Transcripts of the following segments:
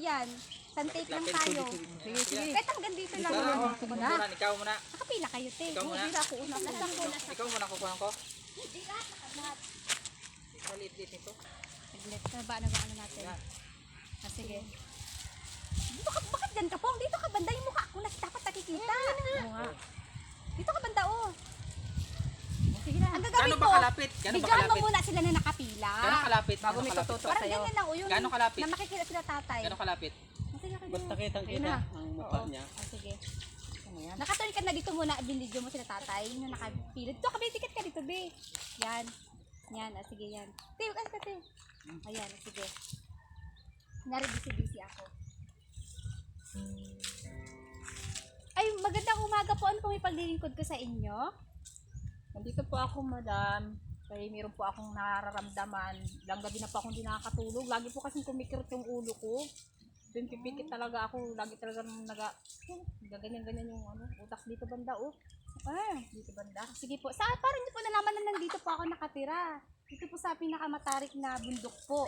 yan. Suntape lang tayo. Sige, sige. Kahit hanggang dito lang. Ikaw muna. Ikaw muna. Nakapila kayo, te. Ikaw muna. Hindi ako una. Nasaan ko? Ikaw muna kukuha ko. Hindi lahat, lahat. Salit-lit ito. Saglit. Ano natin? Yan. Ah, sige. Dito ka, bakit dyan ka, Pong? Dito ka banda, yung mukha ko na dapat nakikita. Oo nga. Dito ka banda, oh. Sige na. Ang gagawin Gano'n ko, ba kalapit? Gano'n ba bigyan mo kalapit? muna sila na nakapila. Gano'n kalapit? Bago may Gano'n kalapit? tututo Parang sa'yo. ganyan lang, oh, yung Gano'n kalapit? na makikita sila tatay. Gano'n kalapit? Sige, sige. Basta kitang-kita Ayun na. ang mukha Oo. niya. Ah, sige. Ano yan? Nakatuloy ka na dito muna, binidyo mo sila tatay, na nakapila. Dito ka, ticket ka dito, be. Yan. Yan, ah, sige yan. Te, ano ka, te? Ayan, ah, sige. Busy ako. Ay, magandang umaga po. Ano pong ipaglilingkod ko sa inyo? Nandito po ako, madam. Kaya mayroon po akong nararamdaman. Ilang gabi na po akong hindi nakakatulog. Lagi po kasing kumikirot yung ulo ko. Pipikit talaga ako. Lagi talaga ganyan-ganyan yung utak dito banda, oh. Ah, Dito banda. sige po. Parang niyo po nalaman na nandito po ako nakatira. Dito po sa pinakamatarik na bundok po.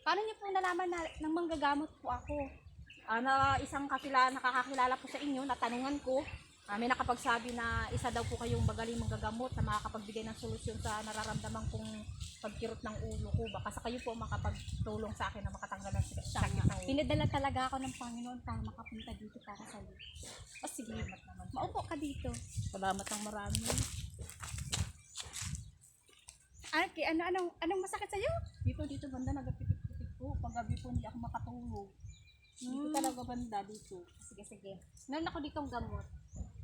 Paano niyo po nalaman na nang manggagamot po ako? Isang nakakakilala po sa inyo, natanungan ko. May nakapagsabi na isa daw po kayong magaling manggagamot na makakapagbigay ng solusyon sa nararamdaman kong pagkirot ng ulo ko. Baka sa kayo po makapagtulong sa akin na makatanggal ng sakit ng ulo. Pinadala talaga ako ng Panginoon para makapunta dito para sa iyo. O sige, Salamat naman. maupo ka dito. Salamat ng marami. Anong masakit sa iyo? Dito banda nagpipit-pipit ko. Paggabi po hindi ako makatulog. Dito talaga banda dito. Sige. Meron ako ditong gamot.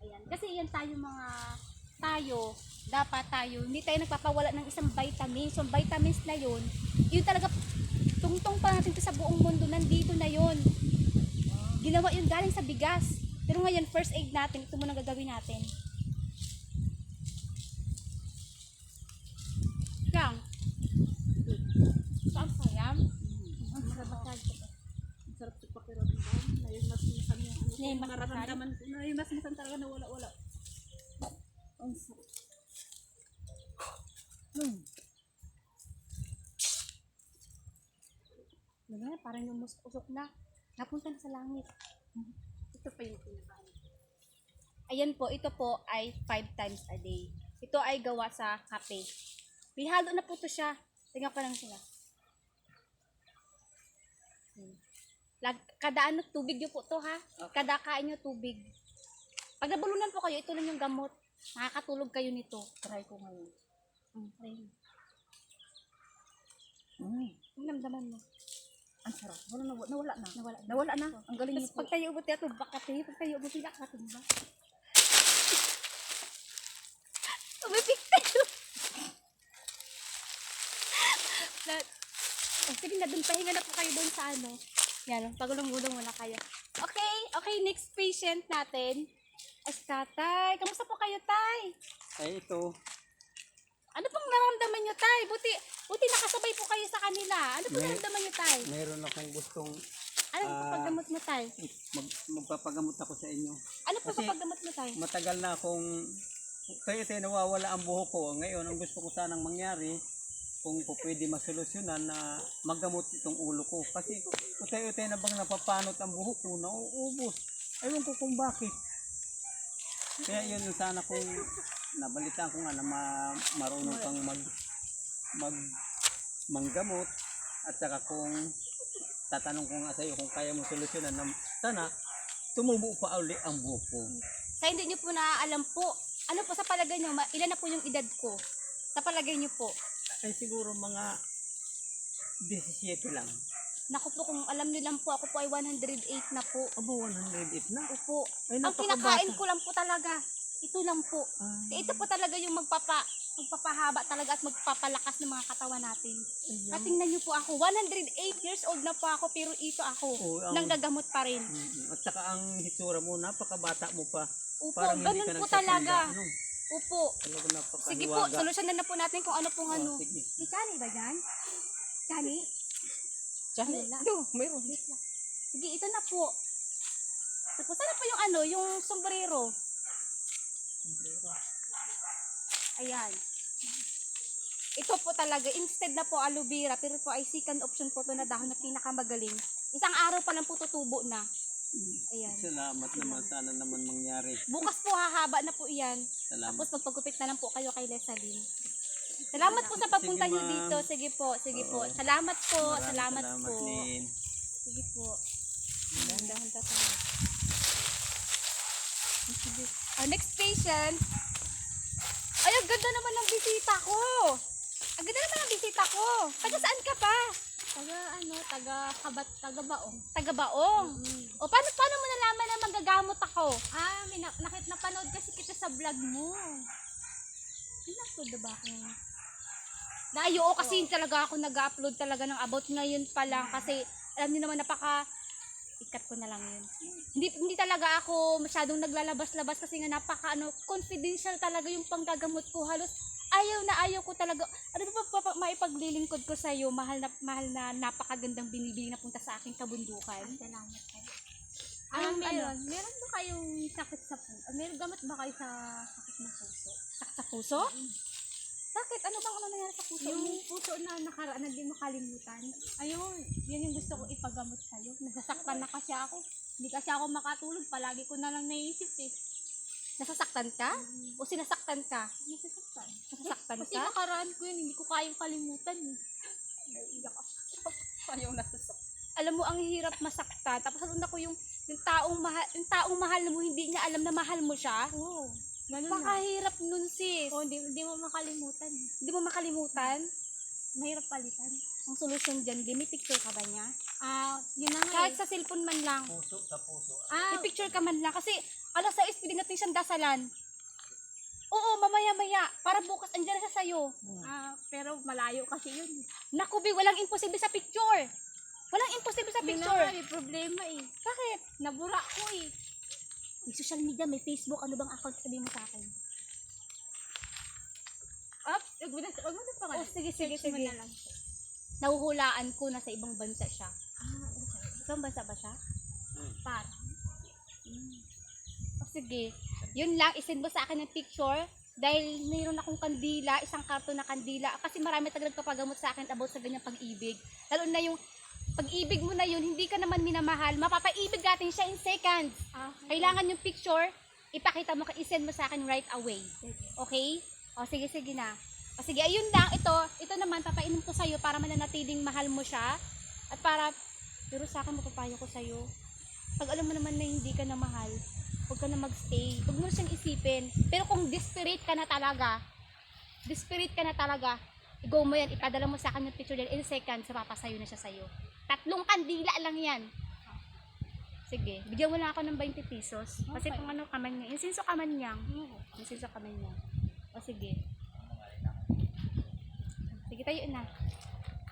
Ayan. Kasi yan dapat tayo, hindi tayo nagpapawala ng isang vitamin. So, ang vitamins na yun talaga, tungtong pa natin ito sa buong mundo, nandito na yun. Ginawa yun galing sa bigas. Pero ngayon, first aid natin, ito muna gagawin natin. Yang. Saan pa yan? Sarap sa pakiramdam. Ngayon mas minsan yung Ngayon, mas nararamdaman ko. Ngayon mas minsan talaga na wala. Ang sarap. Diba? Parang yung usok na. Napunta na sa langit. Ito pa yung pinakain. Ayan po, ito po ay 5 times a day. Ito ay gawa sa kape. May halo na po to siya. Tingnan pa lang sila. Kada tubig nyo po to, ha? Kada kain nyo tubig. Pag nabulunan po kayo, ito lang yung gamot. Makakatulog kayo nito. Try ko ngayon. Try mo. Ang namdaman mo. Ang sarap. Nawala na. Nawala Na. Ang galing niyo Tapos po. pag tayo ubot ito, baka tayo, pag tayo ubot nila, katumba. Umipik tayo. Sige na, dun pahinga na po kayo dun sa ano. Yan, pagulong-gulong muna kayo. Okay, next patient natin. Tatay. Kamusta po kayo, tay? Ay ito, Ano pong nararamdaman nyo, tay? Buti nakasabay po kayo sa kanila. Ano pong May- nararamdaman nyo, tay? mayroon akong gustong Ano po paggamot mo, tay? magpapagamot ako sa inyo. Ano po Kasi- paggamot mo, tay? Matagal na akong tayo nawawala ang buhok ko. Ngayon, ang gusto ko sanang mangyari, kung po pwede masolusyonan na maggamot itong ulo ko. Kasi utay-utay na bang napapanot ang buhok ko, nauubos. Ewan ko kung bakit. Kaya yun sana kung nabalitaan ko nga na marunong kang manggamot at saka kung tatanong ko nga sa iyo kung kaya mo solusyonan na sana tumubo pa uli ang buhok ko. Sa hindi nyo po naaalam po, ano po sa palagay nyo, ilan na po yung edad ko? Sa palagay nyo po. Ay siguro mga 17 lang. Naku po, kung alam nyo lang po, ako po ay 108 na po. Abo, 108 na. Opo. Ay, Ang napakabata. kinakain ko lang po talaga, ito lang po. Ah, Ito po talaga yung magpapahaba talaga at magpapalakas ng mga katawan natin. At tingnan nyo po ako, 108 years old na po ako, pero ito ako, Oo, ang- nanggagamot pa rin. At saka ang hitsura mo, napakabata mo pa. Opo, Parang hindi ganun ka po nagtatanda. talaga. Ano? Opo. Talaga napakaliwaga. Sige po, solusyonan na po natin kung ano pong ano. Sige. Si Chani ba yan? Chani? Diyan. Wala. Mayroon. Wait lang. Sige, ito na po. Tapos ano po yung ano, yung sombrero? Ayan. Ito po talaga, instead na po aloe vera, pero po ay second option po to na dahon na pinakamagaling. Isang araw pa lang po tutubo na. Ayan. Salamat naman. Sana naman mangyari. Bukas po hahaba na po iyan. Salamat. Tapos magpagupit na lang po kayo kay Lesaline. Salamat po sa pagpunta Sige, niyo ma'am. dito. Sige po, sige po. Oo. Salamat po, Maraming salamat po. Lin. Sige po. Dahan-dahan tayo. Sige. Next patient. Ay, ang ganda naman ng bisita ko. Ang ganda naman ng bisita ko. Taga saan ka pa? Taga Baong. Taga Baong. O paano mo nalaman na magagamot ako? May napanood kasi kita sa vlog mo. Pinapload na ba ako? Oo, kasi talaga ako nag-upload talaga ng about ngayon pa lang kasi alam niyo naman ikat ko na lang yun. Hindi talaga ako masyadong naglalabas-labas kasi nga confidential talaga yung panggagamot ko. Halos ayaw ko talaga. Ano ba maipaglilingkod ko sa iyo, mahal na napakagandang binibili na punta sa aking kabundukan. Salamat kayo. Meron ba kayong sakit sa puso? Meron gamot ba kayo sa sakit ng puso? Sakit sa puso? Bakit? Ano bang nangyari sa puso? Yung puso na nakaraan na di makalimutan. Ayun, yun yung gusto ko ipagamot sa'yo. Nasasaktan na kasi ako. Hindi kasi ako makatulog. Palagi ko na lang naisip eh. Nasasaktan ka? O sinasaktan ka? Nasasaktan. Nasasaktan Kasi ka? nakaraan ko yun, hindi ko kayang kalimutan eh. Naiiyak ako. Ayaw nasasaktan. Alam mo, ang hirap masaktan. Tapos alam na ko yung taong mahal mo, hindi niya alam na mahal mo siya. Oo. Ganun na. Pakahirap nun, sis. Oo, hindi mo makalimutan. Hindi mo makalimutan. Mahirap palitan. Ang solusyon dyan, may picture ka ba niya? Yun na nga Kahit eh. sa cellphone man lang. Puso sa puso. May picture ka man lang. Kasi, alas 6, pwede natin siyang dasalan. Oo, mamaya-maya. Para bukas, andyan na siya sa'yo. Pero malayo kasi yun. Naku, Bi, walang imposible sa picture. Walang imposible sa Yun na picture. nga, may problema eh. Bakit? Nabura ko eh. May social media, may Facebook. Ano bang account sabihin mo sa akin? Wag mo na pa Oh, sige, sige, Search mo sige. na lang. Nahuhulaan ko na sa ibang bansa siya. Okay. Ibang bansa ba siya? Para. O sige. Yun lang, isend mo sa akin ng picture. Dahil mayroon akong kandila, isang karton na kandila. Kasi marami talagang nagpapagamot sa akin about sa ganyang pag-ibig. Lalo na yung pag-ibig mo na yun, hindi ka naman minamahal. Mapapaibig natin siya in seconds. Kailangan yung picture, ipakita mo, isend mo sa akin right away. Okay? O sige, sige na. O sige, ayun lang. Ito naman, papainom ko sa'yo para mananatiling mahal mo siya. At para, pero sa akin, mapapayo ko sa'yo. Pag alam mo naman na hindi ka na mahal, huwag ka na magstay. Huwag mo siyang isipin. Pero kung desperate ka na talaga, i-go mo yan, ipadala mo sa akin yung picture dyan, in seconds, papasayo na siya sa'yo. 3 kandila lang yan. Sige, bigyan mo lang ako ng 20 pesos. Kasi Okay. kung ano kaman niya, insinso kaman niya. Insinso kaman niya. O sige. Sige, tayo na.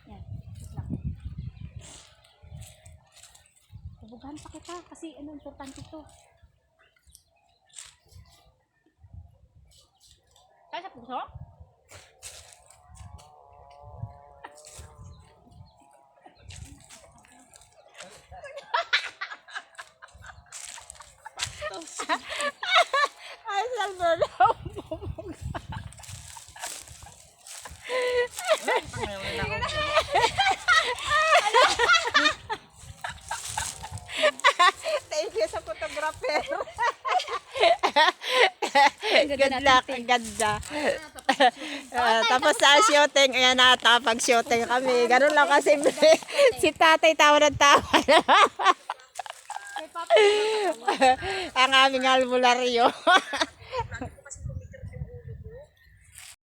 Yan. Wait lang. Bubugahan pa kita kasi ano, importante to. Kaya sa puso? Ay, Salvador. Thank you sa photographer. Good luck, ang ganda. Tapos sa shooting, ayan na, tapag-shooting kami. Ganun lang kasi si tatay tawa ng tawa. Ang aming albularyo.